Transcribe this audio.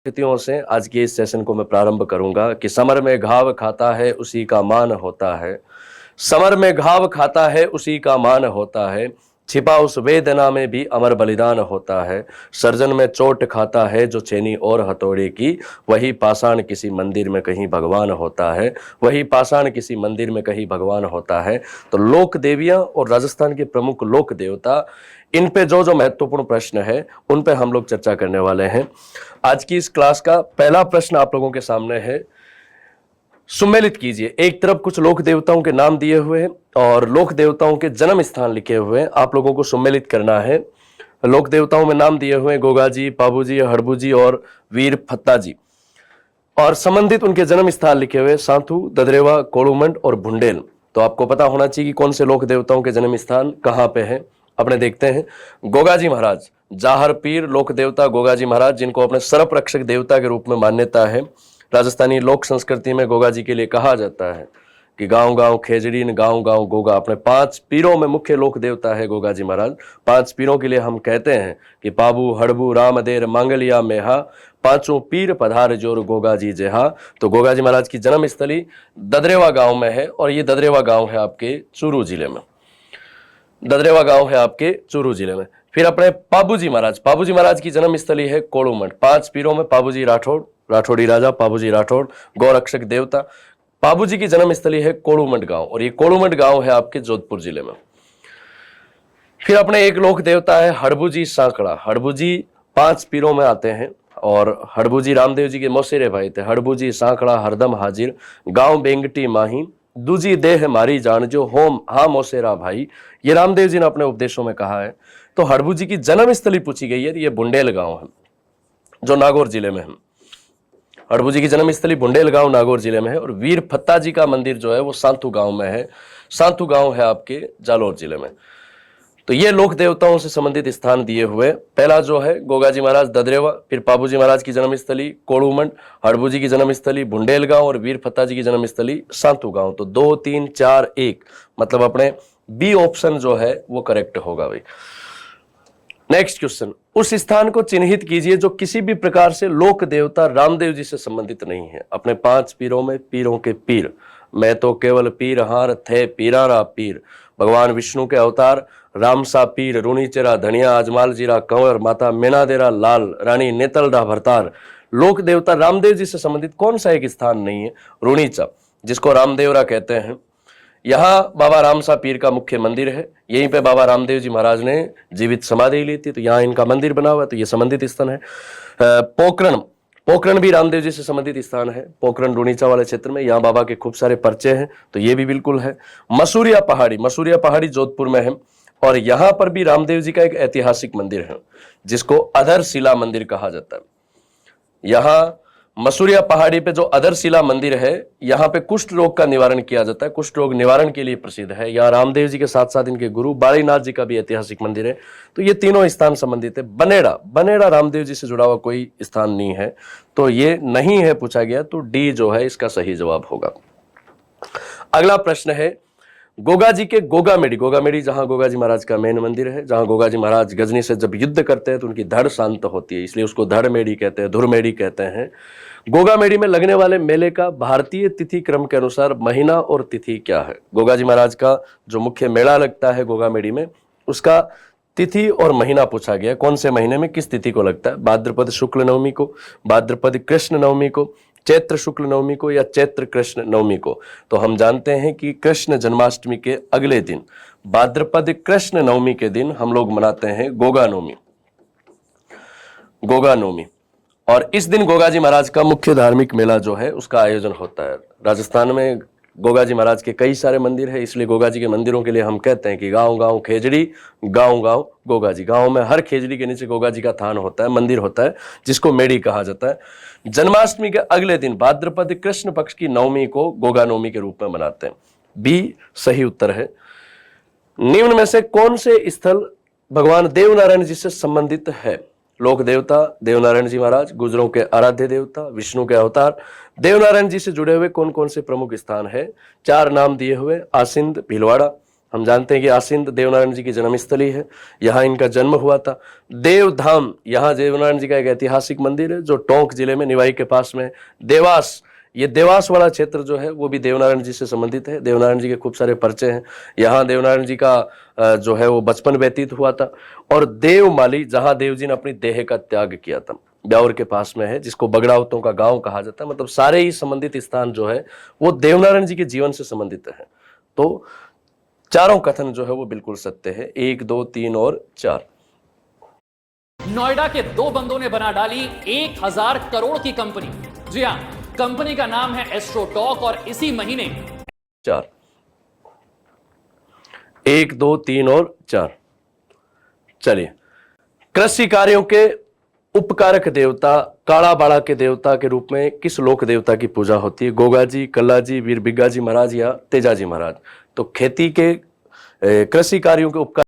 स्थितियों से आज के इस सेशन को मैं प्रारंभ करूंगा कि समर में घाव खाता है उसी का मान होता है। समर में घाव खाता है उसी का मान होता है। छिपा उस वेदना में भी अमर बलिदान होता है। सर्जन में चोट खाता है जो छेनी और हथौड़े की, वही पाषाण किसी मंदिर में कहीं भगवान होता है। वही पाषाण किसी मंदिर में कहीं भगवान होता है। तो लोक देवियां और राजस्थान के प्रमुख लोक देवता, इन पे जो जो महत्वपूर्ण प्रश्न है उन पे हम लोग चर्चा करने वाले हैं। आज की इस क्लास का पहला प्रश्न आप लोगों के सामने है, सुमेलित कीजिए। एक तरफ कुछ लोक देवताओं के नाम दिए हुए हैं और लोक देवताओं के जन्म स्थान लिखे हुए हैं, आप लोगों को सुमेलित करना है। लोक देवताओं में नाम दिए हुए हैं गोगा जी, पाबू जी, हड़बू जी और वीर फत्ता जी, और संबंधित उनके जन्म स्थान लिखे हुए सांथू, ददरेवा, कोड़ूमंड और भुंडेल। तो आपको पता होना चाहिए कि कौन से लोक देवताओं के जन्म स्थान कहाँ पे है। अपने देखते हैं। गोगाजी महाराज, जाहर पीर लोक देवता गोगाजी महाराज, जिनको अपने सर्प रक्षक देवता के रूप में मान्यता है। राजस्थानी लोक संस्कृति में गोगा जी के लिए कहा जाता है कि गांव गांव खेजड़ी न गांव गांव गोगा। अपने 5 पीरों में मुख्य लोक देवता है गोगा जी महाराज। 5 पीरों के लिए हम कहते हैं कि पाबू, हड़बू, रामदेर, मांगलिया, मेहा, 5 पीर पधार जोर गोगा जी जेहा। तो गोगा जी महाराज की जन्म स्थली ददरेवा गांव में है और ये ददरेवा गांव है आपके चूरू जिले में। ददरेवा गांव है आपके चूरू जिले में। फिर अपने पाबूजी महाराज की जन्म स्थली है कोड़ूमंड। 5 पीरों में पाबूजी राठौड़, राठौड़ी राजा पाबूजी राठौड़, गौरक्षक देवता। पाबूजी की जन्म स्थली है कोड़ूमंड गांव और ये कोड़ूमंड गांव है आपके जोधपुर जिले में। फिर अपने एक लोक देवता है हड़बू जी सांकड़ा। हड़बू जी 5 पीरों में आते हैं और हड़बू जी रामदेव जी के मौसेरे भाई थे। हड़बू जी सांकड़ा हरदम हाजिर, गांव बेंगटी माही, दूजी देह मारी जान जो होम हा मोसेरा भाई। ये रामदेव जी ने अपने उपदेशों में कहा है। तो हड़बू जी की जन्म स्थली पूछी गई है, ये बुंडेल गांव है जो नागौर जिले में है। हड़बू जी की जन्म स्थली बुंडेल गांव नागौर जिले में है। और वीर फत्ता जी का मंदिर जो है वो सांथू गांव में है। सांथू गांव है आपके जालोर जिले में। तो ये लोक देवताओं से संबंधित स्थान दिए हुए, पहला जो है गोगाजी महाराज ददरेवा, फिर पाबूजी महाराज की जन्म स्थली कोड़ूमंड, हड़बू जी की जन्म स्थली बुंडेल गांव और वीर फत्ता जी की जन्म स्थली सांतू गांव। तो 2, 3, 4, 1 मतलब अपने बी ऑप्शन जो है वो करेक्ट होगा भाई। नेक्स्ट क्वेश्चन, उस स्थान को चिन्हित कीजिए जो किसी भी प्रकार से लोक देवता रामदेव जी से संबंधित नहीं है। अपने 5 पीरों में पीरों के पीर, मैं तो केवल पीर हार थे पीरारा पीर। भगवान विष्णु के अवतार रामसा पीर, रूणीचेरा धनिया, अजमाल जीरा कंवर, माता मीनादेरा लाल, रानी नेतलडा भरतार। लोक देवता रामदेव जी से संबंधित कौन सा एक स्थान नहीं है? रूणीचा, जिसको रामदेवरा कहते हैं। यहाँ बाबा रामसा पीर का मुख्य मंदिर है। यहीं पे बाबा रामदेव जी महाराज ने जीवित समाधि ली थी, तो यहाँ इनका मंदिर बना हुआ है, तो ये संबंधित स्थान है। पोखरण भी रामदेव जी से संबंधित स्थान है। पोखरण रूणीचा वाले क्षेत्र में, यहाँ बाबा के खूब सारे पर्चे हैं, तो ये भी बिल्कुल है। मसूरिया पहाड़ी जोधपुर में है और यहाँ पर भी रामदेव जी का एक ऐतिहासिक मंदिर है जिसको अधरशिला मंदिर कहा जाता है। यहाँ मसूरिया पहाड़ी पे जो अधरशिला मंदिर है, यहाँ पे कुष्ठ रोग का निवारण किया जाता है। कुष्ठ रोग निवारण के लिए प्रसिद्ध है। यहाँ रामदेव जी के साथ साथ इनके गुरु बालीनाथ जी का भी ऐतिहासिक मंदिर है। तो ये तीनों स्थान संबंधित है। बनेड़ा रामदेव जी से जुड़ा हुआ कोई स्थान नहीं है, तो ये नहीं है पूछा गया, तो डी जो है इसका सही जवाब होगा। अगला प्रश्न है, गोगा जी के गोगामेड़ी जहां गोगा जी महाराज का मेन मंदिर है, जहां गोगा जी महाराज गजनी से जब युद्ध करते हैं तो उनकी धड़ शांत होती है, इसलिए उसको धड़मेड़ी कहते हैं, धुरमेड़ी कहते हैं। गोगामेड़ी में लगने वाले मेले का भारतीय तिथि क्रम के अनुसार महीना और तिथि क्या है? गोगा जी महाराज का जो मुख्य मेला लगता है गोगामेड़ी में, उसका तिथि और महीना पूछा गया, कौन से महीने में किस तिथि को लगता है? भाद्रपद शुक्ल नवमी को, भाद्रपद कृष्ण नवमी को, चैत्र शुक्ल नवमी को या चैत्र कृष्ण नवमी को? तो हम जानते हैं कि कृष्ण जन्माष्टमी के अगले दिन भाद्रपद कृष्ण नवमी के दिन हम लोग मनाते हैं गोगा नवमी। और इस दिन गोगा जी महाराज का मुख्य धार्मिक मेला जो है उसका आयोजन होता है। राजस्थान में गोगा जी महाराज के कई सारे मंदिर है, इसलिए गोगा जी के मंदिरों के लिए हम कहते हैं कि गांव गांव खेजड़ी, गांव गांव गोगा जी। गांव में हर खेजड़ी के नीचे गोगा जी का थान होता है, मंदिर होता है, जिसको मेड़ी कहा जाता है। जन्माष्टमी के अगले दिन भाद्रपद कृष्ण पक्ष की नवमी को गोगा नवमी के रूप में मनाते हैं। बी सही उत्तर है। निम्न में से कौन से स्थल भगवान देवनारायण जी से संबंधित है? लोक देवता देवनारायण जी महाराज, गुजरों के आराध्य देवता, विष्णु के अवतार। देवनारायण जी से जुड़े हुए कौन कौन से प्रमुख स्थान है? 4 नाम दिए हुए, आसिंद भीलवाड़ा, हम जानते हैं कि आसिंद देवनारायण जी की जन्मस्थली है, यहाँ इनका जन्म हुआ था। देवधाम, यहाँ देवनारायण जी का एक ऐतिहासिक मंदिर है जो टोंक जिले में निवाई के पास में। देवास, ये देवास वाला क्षेत्र जो है वो भी देवनारायण जी से संबंधित है। देवनारायण जी के खूब सारे पर्चे हैं। यहाँ देवनारायण जी का जो है वो बचपन व्यतीत हुआ था। और देवमाली, जहाँ देव जी ने अपनी देह का त्याग किया था, ब्यावर के पास में है, जिसको बगड़ावतों का गांव कहा जाता है। मतलब सारे ही संबंधित स्थान जो है वो देवनारायण जी के जीवन से संबंधित है। तो चारों कथन जो है वो बिल्कुल सत्य है, 1, 2, 3 और 4। नोएडा के दो बंदों ने बना डाली 1000 करोड़ की कंपनी। जी हां, कंपनी का नाम है एस्ट्रोटॉक और इसी महीने 4, 1, 2, 3 और 4। चलिए, कृषि कार्यों के उपकारक देवता काड़ाबाड़ा के देवता के रूप में किस लोक देवता की पूजा होती है? गोगा जी, कल्ला जी, वीर बिग्गा जी महाराज या तेजा जी महाराज। तो खेती के कृषि कार्यों के उपकार